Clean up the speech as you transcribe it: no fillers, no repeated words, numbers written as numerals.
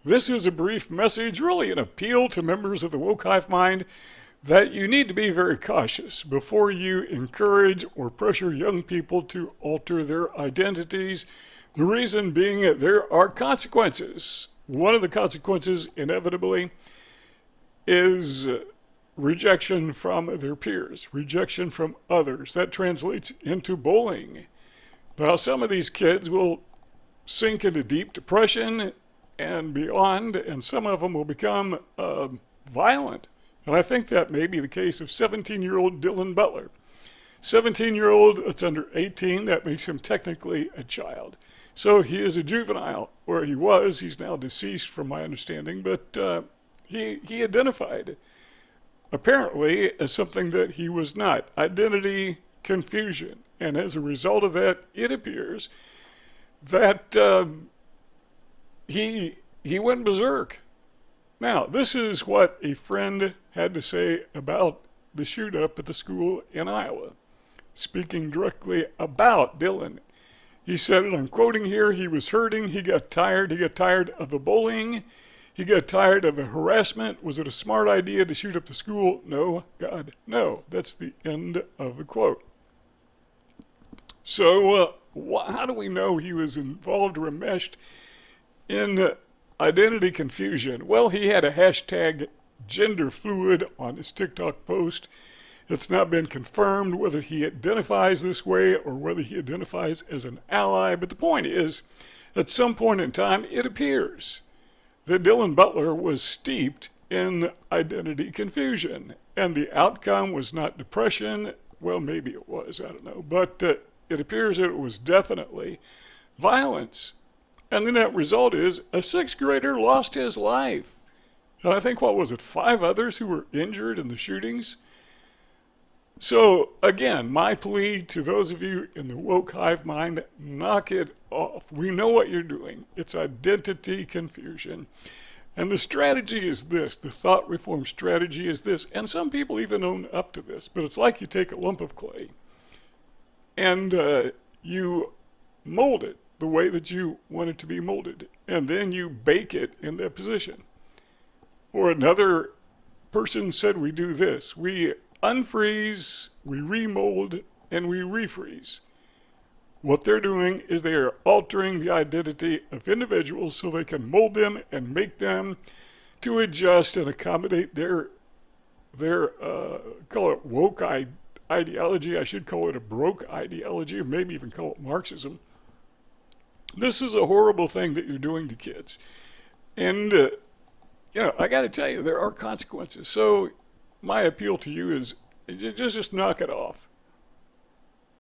This is a brief message, really an appeal to members of the Wokive mind that you need to be very cautious before you encourage or pressure young people to alter their identities. The reason being that there are consequences. One of the consequences, inevitably, is rejection from their peers, rejection from others. That translates into bullying. Now, some of these kids will sink into deep depression and beyond, and some of them will become violent. And I think that may be the case of 17-year-old Dylan Butler. 17-year-old that's under 18, that makes him technically a child. So he is a juvenile, or he was. He's now deceased from my understanding, but he identified apparently as something that he was not. Identity confusion. And as a result of that, it appears that he went berserk. Now, this is what a friend had to say about the shoot up at the school in Iowa, speaking directly about Dylan. He said, and I'm quoting here, he was hurting, he got tired of the bullying, he got tired of the harassment. Was it a smart idea to shoot up the school? No, God, no. That's the end of the quote. So, how do we know he was involved or enmeshed in identity confusion? Well, he had a hashtag gender fluid on his TikTok post. It's not been confirmed whether he identifies this way or whether he identifies as an ally. But the point is, at some point in time, it appears that Dylan Butler was steeped in identity confusion. And the outcome was not depression. Well, maybe it was, I don't know. But it appears that it was definitely violence. And the net result is a sixth grader lost his life. And I think, what was it, 5 others who were injured in the shootings? So, again, my plea to those of you in the Wokive mind, knock it off. We know what you're doing. It's identity confusion. And the strategy is this. The thought reform strategy is this. And some people even own up to this. But it's like you take a lump of clay and you mold it the way that you want it to be molded. And then you bake it in that position. Or another person said we do this. We unfreeze, we remold, and we refreeze. What they're doing is they are altering the identity of individuals so they can mold them and make them to adjust and accommodate their call it woke ideology. I should call it a broke ideology, or maybe even call it Marxism. This is a horrible thing that you're doing to kids. And, I got to tell you, there are consequences. So my appeal to you is just knock it off.